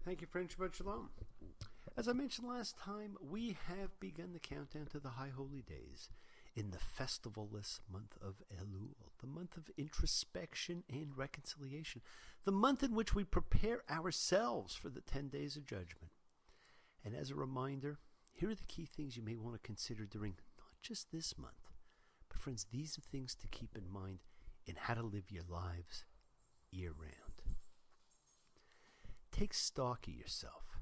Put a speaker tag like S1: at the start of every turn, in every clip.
S1: Thank you, friend. Shabbat Shalom. As I mentioned last time, we have begun the countdown to the High Holy Days in the festival-less month of Elul, the month of introspection and reconciliation, the month in which we prepare ourselves for the 10 days of judgment. And as a reminder, here are the key things you may want to consider during not just this month, but friends, these are things to keep in mind in how to live your lives year-round. Take stock of yourself.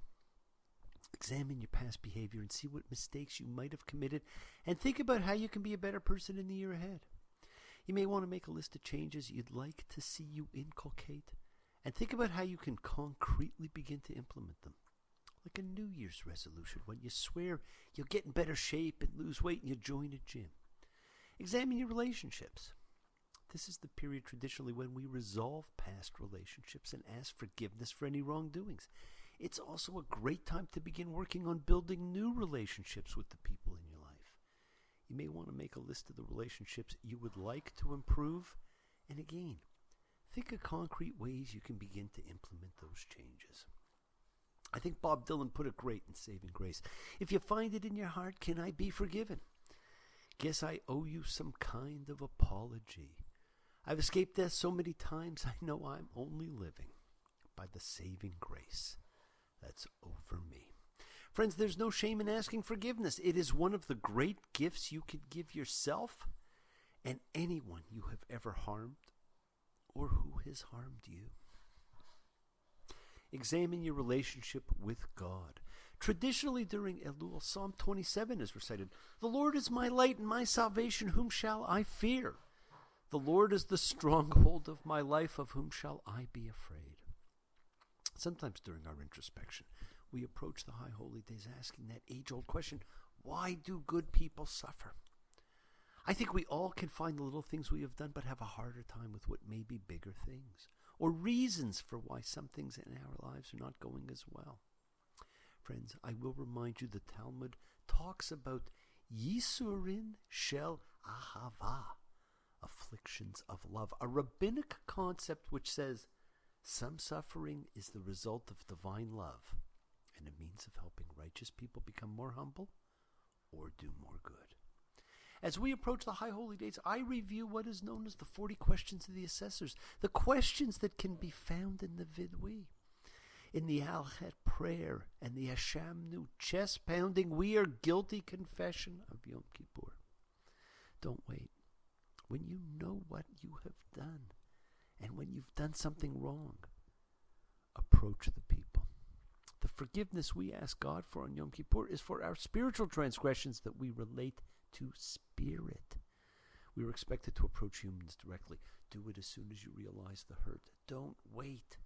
S1: Examine your past behavior and see what mistakes you might have committed, and think about how you can be a better person in the year ahead. You may want to make a list of changes you'd like to see you inculcate, and think about how you can concretely begin to implement them. Like a New Year's resolution, when you swear you'll get in better shape and lose weight and you join a gym. Examine your relationships. This is the period traditionally when we resolve past relationships and ask forgiveness for any wrongdoings. It's also a great time to begin working on building new relationships with the people in your life. You may want to make a list of the relationships you would like to improve, and again, think of concrete ways you can begin to implement those changes. I think Bob Dylan put it great in Saving Grace. If you find it in your heart, can I be forgiven? Guess I owe you some kind of apology. I've escaped death so many times, I know I'm only living by the saving grace that's over me. Friends, there's no shame in asking forgiveness. It is one of the great gifts you could give yourself and anyone you have ever harmed or who has harmed you. Examine your relationship with God. Traditionally during Elul, Psalm 27 is recited. The Lord is my light and my salvation, whom shall I fear? The Lord is the stronghold of my life, of whom shall I be afraid? Sometimes during our introspection, we approach the High Holy Days asking that age-old question, why do good people suffer? I think we all can find the little things we have done, but have a harder time with what may be bigger things, or reasons for why some things in our lives are not going as well. Friends, I will remind you the Talmud talks about Yisurin shel Ahava, afflictions of love, a rabbinic concept which says some suffering is the result of divine love and a means of helping righteous people become more humble or do more good. As we approach the High Holy Days, I review what is known as the 40 questions of the assessors, the questions that can be found in the Vidui. In the Alchet prayer and the Hashamnu chest-pounding, we are guilty confession of Yom Kippur. Don't wait. When you know what you have done, and when you've done something wrong, approach the people. The forgiveness we ask God for on Yom Kippur is for our spiritual transgressions that we relate to spirit. We are expected to approach humans directly. Do it as soon as you realize the hurt. Don't wait.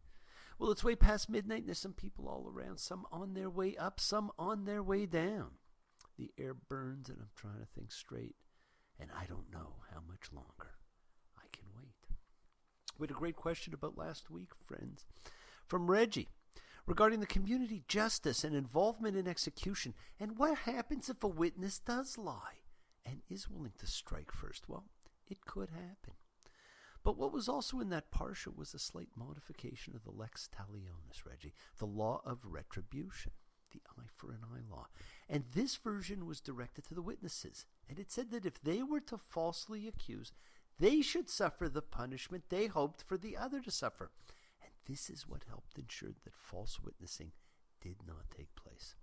S1: Well, it's way past midnight, and there's some people all around, some on their way up, some on their way down. The air burns, and I'm trying to think straight. And I don't know how much longer I can wait. We had a great question about last week, friends, from Reggie regarding the community justice and involvement in execution, and what happens if a witness does lie and is willing to strike first. Well, it could happen. But what was also in that parsha was a slight modification of the lex talionis, Reggie, the law of retribution, the eye for an eye law. And this version was directed to the witnesses. And it said that if they were to falsely accuse, they should suffer the punishment they hoped for the other to suffer. And this is what helped ensure that false witnessing did not take place.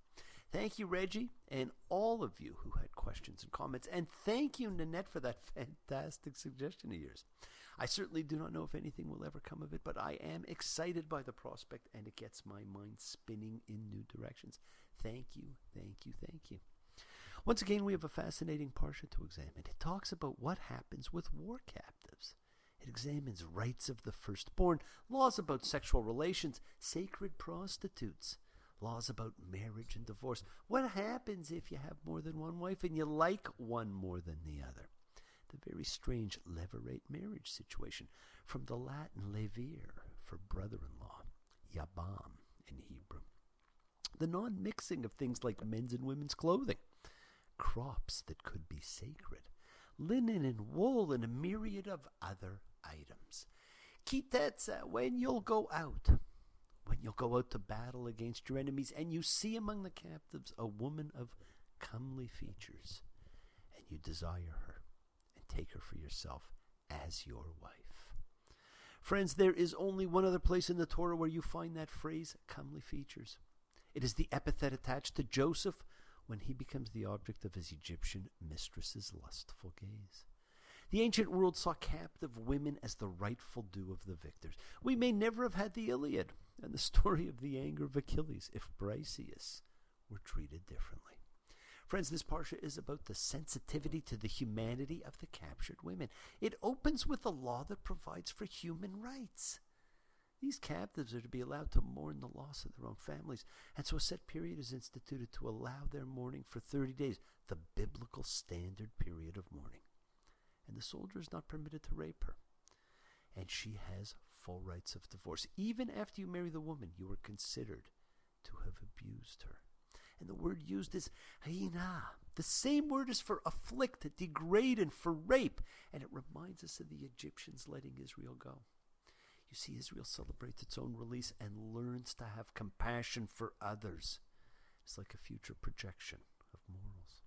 S1: Thank you, Reggie, and all of you who had questions and comments. And thank you, Nanette, for that fantastic suggestion of yours. I certainly do not know if anything will ever come of it, but I am excited by the prospect, and it gets my mind spinning in new directions. Thank you, thank you, thank you. Once again, we have a fascinating parsha to examine. It talks about what happens with war captives. It examines rights of the firstborn, laws about sexual relations, sacred prostitutes, laws about marriage and divorce. What happens if you have more than one wife and you like one more than the other? The very strange levirate marriage situation, from the Latin levir for brother-in-law, yabam in Hebrew. The non-mixing of things like men's and women's clothing, crops that could be sacred, linen and wool, and a myriad of other items. Tetze, when you'll go out, when you'll go out to battle against your enemies, and you see among the captives a woman of comely features, and you desire her, and take her for yourself as your wife. Friends, there is only one other place in the Torah where you find that phrase, comely features. It is the epithet attached to Joseph when he becomes the object of his Egyptian mistress's lustful gaze. The ancient world saw captive women as the rightful due of the victors. We may never have had the Iliad and the story of the anger of Achilles if Briseis were treated differently. Friends, this parsha is about the sensitivity to the humanity of the captured women. It opens with a law that provides for human rights. These captives are to be allowed to mourn the loss of their own families, and so a set period is instituted to allow their mourning for 30 days, the biblical standard period of mourning. And the soldier is not permitted to rape her, and she has full rights of divorce. Even after you marry the woman, you are considered to have abused her. And the word used is hina, the same word as for afflict, degrade, and for rape. And it reminds us of the Egyptians letting Israel go. You see, Israel celebrates its own release and learns to have compassion for others. It's like a future projection of morals.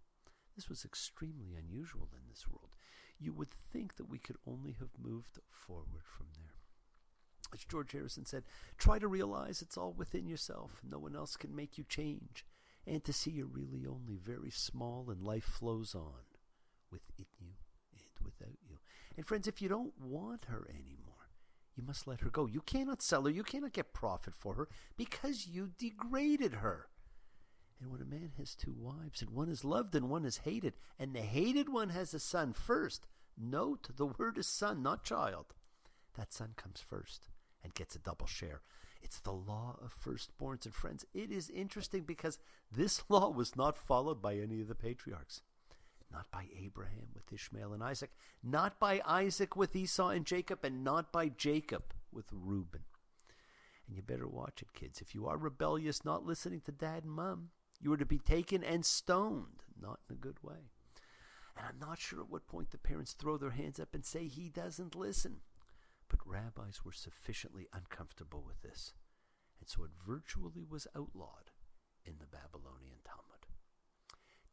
S1: This was extremely unusual in this world. You would think that we could only have moved forward from there. As George Harrison said, try to realize it's all within yourself. No one else can make you change. And to see you're really only very small and life flows on within you and without you. And friends, if you don't want her anymore, you must let her go. You cannot sell her. You cannot get profit for her because you degraded her. And when a man has two wives, and one is loved and one is hated, and the hated one has a son first, note the word is son, not child. That son comes first and gets a double share. It's the law of firstborns. And friends, it is interesting because this law was not followed by any of the patriarchs. Not by Abraham with Ishmael and Isaac. Not by Isaac with Esau and Jacob. And not by Jacob with Reuben. And you better watch it, kids. If you are rebellious, not listening to dad and mom, you are to be taken and stoned. Not in a good way. And I'm not sure at what point the parents throw their hands up and say he doesn't listen. But rabbis were sufficiently uncomfortable with this, and so it virtually was outlawed in the Babylonian Talmud.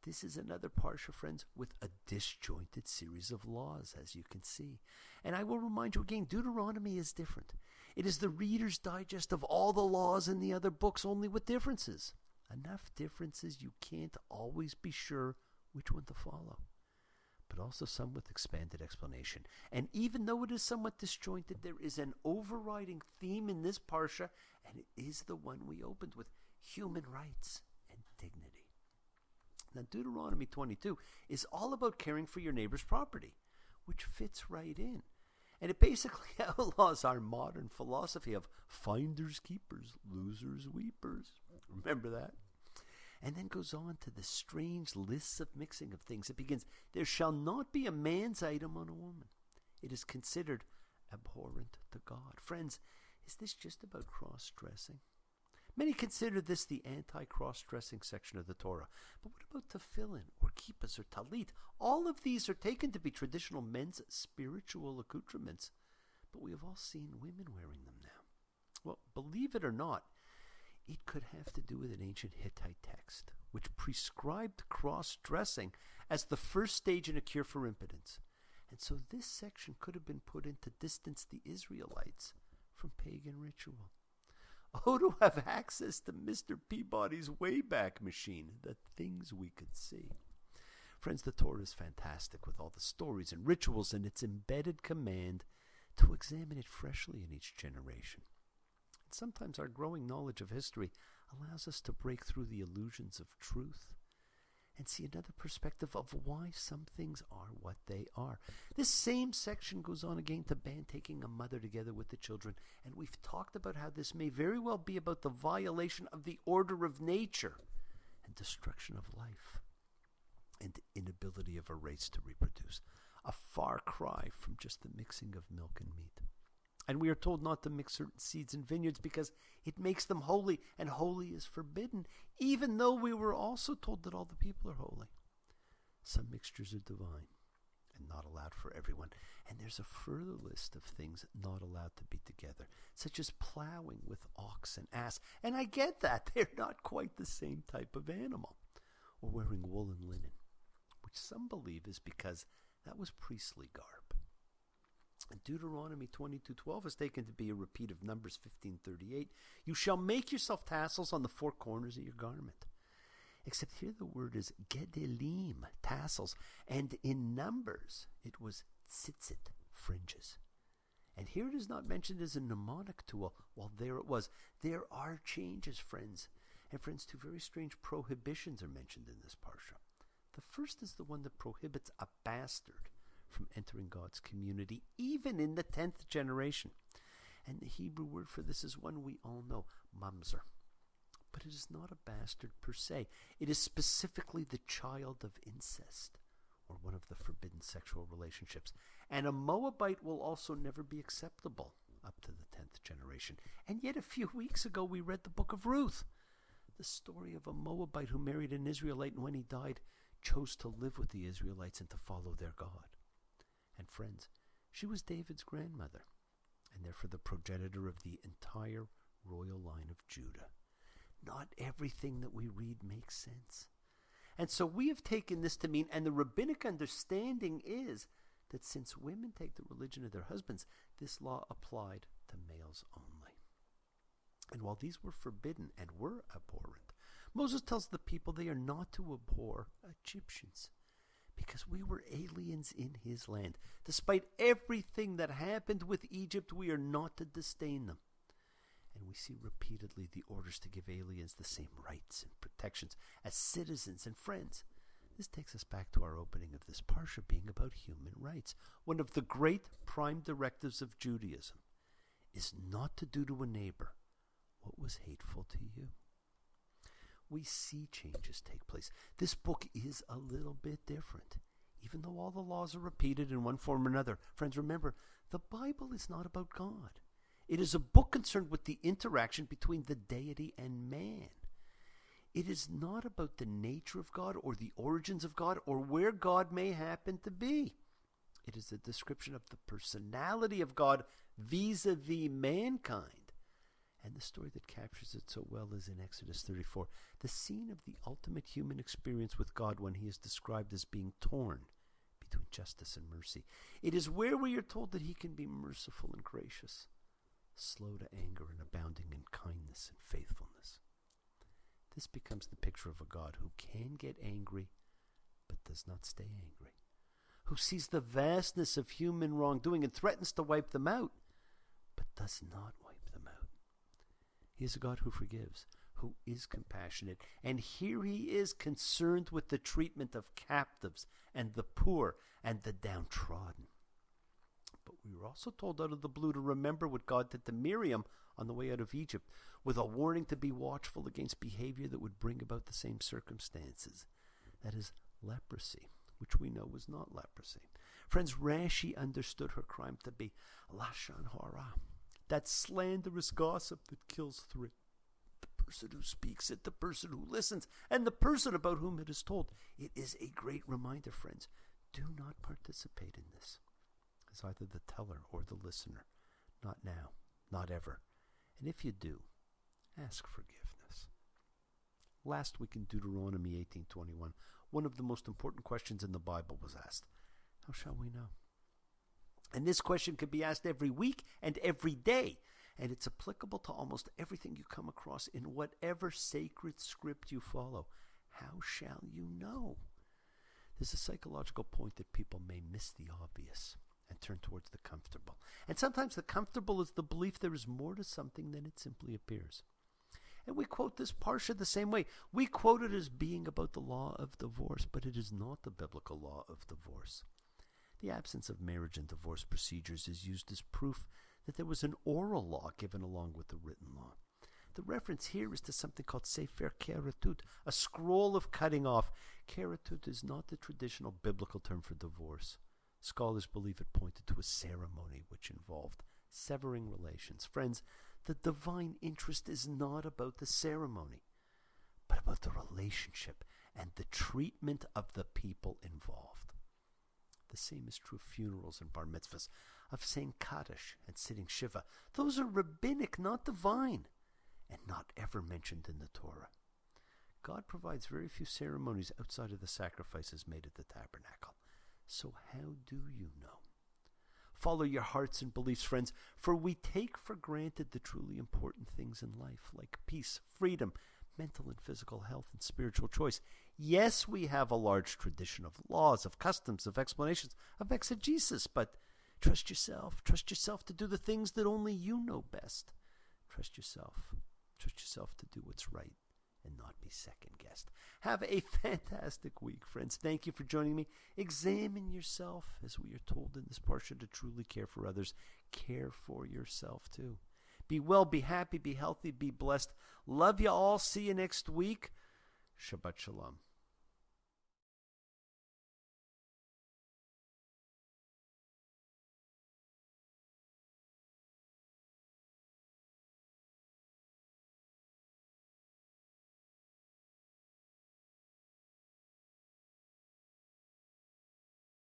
S1: This is another parsha, friends, with a disjointed series of laws, as you can see. And I will remind you again, Deuteronomy is different. It is the Reader's Digest of all the laws in the other books, only with differences. Enough differences you can't always be sure which one to follow. But also some with expanded explanation. And even though it is somewhat disjointed, there is an overriding theme in this parsha, and it is the one we opened with, human rights and dignity. Now, Deuteronomy 22 is all about caring for your neighbor's property, which fits right in. And it basically outlaws our modern philosophy of finders keepers, losers weepers. Remember that? And then goes on to the strange lists of mixing of things. It begins, there shall not be a man's item on a woman. It is considered abhorrent to God. Friends, is this just about cross-dressing? Many consider this the anti-cross-dressing section of the Torah. But what about tefillin or kippahs or talit? All of these are taken to be traditional men's spiritual accoutrements. But we have all seen women wearing them now. Well, believe it or not, it could have to do with an ancient Hittite text, which prescribed cross-dressing as the first stage in a cure for impotence. And so this section could have been put in to distance the Israelites from pagan ritual. Oh, to have access to Mr. Peabody's Wayback Machine, the things we could see. Friends, the Torah is fantastic with all the stories and rituals and its embedded command to examine it freshly in each generation. Sometimes our growing knowledge of history allows us to break through the illusions of truth and see another perspective of why some things are what they are. This same section goes on again to ban taking a mother together with the children, and we've talked about how this may very well be about the violation of the order of nature and destruction of life and inability of a race to reproduce. A far cry from just the mixing of milk and meat. And we are told not to mix certain seeds in vineyards because it makes them holy, and holy is forbidden, even though we were also told that all the people are holy. Some mixtures are divine, and not allowed for everyone. And there's a further list of things not allowed to be together, such as plowing with ox and ass. And I get that. They're not quite the same type of animal. Or wearing wool and linen, which some believe is because that was priestly garb. And Deuteronomy 22:12 is taken to be a repeat of Numbers 15:38. You shall make yourself tassels on the four corners of your garment. Except here the word is gedelim, tassels. And in Numbers, it was tzitzit, fringes. And here it is not mentioned as a mnemonic tool, while there it was. There are changes, friends. And friends, two very strange prohibitions are mentioned in this parsha. The first is the one that prohibits a bastard from entering God's community, even in the 10th generation. And the Hebrew word for this is one we all know, mamzer. But it is not a bastard per se. It is specifically the child of incest, or one of the forbidden sexual relationships. And a Moabite will also never be acceptable up to the 10th generation. And yet a few weeks ago we read the book of Ruth, the story of a Moabite who married an Israelite, and when he died, chose to live with the Israelites and to follow their God. And friends, she was David's grandmother, and therefore the progenitor of the entire royal line of Judah. Not everything that we read makes sense. And so we have taken this to mean, and the rabbinic understanding is, that since women take the religion of their husbands, this law applied to males only. And while these were forbidden and were abhorrent, Moses tells the people they are not to abhor Egyptians, because we were aliens in his land. Despite everything that happened with Egypt, we are not to disdain them. And we see repeatedly the orders to give aliens the same rights and protections as citizens and friends. This takes us back to our opening of this parsha being about human rights. One of the great prime directives of Judaism is not to do to a neighbor what was hateful to you. We see changes take place. This book is a little bit different, even though all the laws are repeated in one form or another. Friends, remember, the Bible is not about God. It is a book concerned with the interaction between the deity and man. It is not about the nature of God or the origins of God or where God may happen to be. It is a description of the personality of God vis-a-vis mankind. And the story that captures it so well is in Exodus 34, the scene of the ultimate human experience with God when he is described as being torn between justice and mercy. It is where we are told that he can be merciful and gracious, slow to anger and abounding in kindness and faithfulness. This becomes the picture of a God who can get angry but does not stay angry, who sees the vastness of human wrongdoing and threatens to wipe them out, but does not wipe them out. He is a God who forgives, who is compassionate, and here he is concerned with the treatment of captives and the poor and the downtrodden. But we were also told out of the blue to remember what God did to Miriam on the way out of Egypt, with a warning to be watchful against behavior that would bring about the same circumstances. That is, leprosy, which we know was not leprosy. Friends, Rashi understood her crime to be lashon hara, that slanderous gossip that kills three. The person who speaks it, the person who listens, and the person about whom it is told. It is a great reminder, friends. Do not participate in this as either the teller or the listener. Not now, not ever. And if you do, ask forgiveness. Last week in Deuteronomy 18:21, one of the most important questions in the Bible was asked. How shall we know? And this question could be asked every week and every day, and it's applicable to almost everything you come across in whatever sacred script you follow. How shall you know? There's a psychological point that people may miss the obvious and turn towards the comfortable. And sometimes the comfortable is the belief there is more to something than it simply appears. And we quote this parsha the same way. We quote it as being about the law of divorce, but it is not the biblical law of divorce. The absence of marriage and divorce procedures is used as proof that there was an oral law given along with the written law. The reference here is to something called Sefer Keratut, a scroll of cutting off. Keratut is not the traditional biblical term for divorce. Scholars believe it pointed to a ceremony which involved severing relations. Friends, the divine interest is not about the ceremony, but about the relationship and the treatment of the people involved. The same is true of funerals and bar mitzvahs, of saying Kaddish and sitting Shiva. Those are rabbinic, not divine, and not ever mentioned in the Torah. God provides very few ceremonies outside of the sacrifices made at the tabernacle. So how do you know? Follow your hearts and beliefs, friends, for we take for granted the truly important things in life, like peace, freedom, mental and physical health, and spiritual choice. Yes, we have a large tradition of laws, of customs, of explanations, of exegesis, but trust yourself. Trust yourself to do the things that only you know best. Trust yourself. Trust yourself to do what's right and not be second-guessed. Have a fantastic week, friends. Thank you for joining me. Examine yourself, as we are told in this parsha, to truly care for others. Care for yourself, too. Be well, be happy, be healthy, be blessed. Love you all. See you next week. Shabbat Shalom.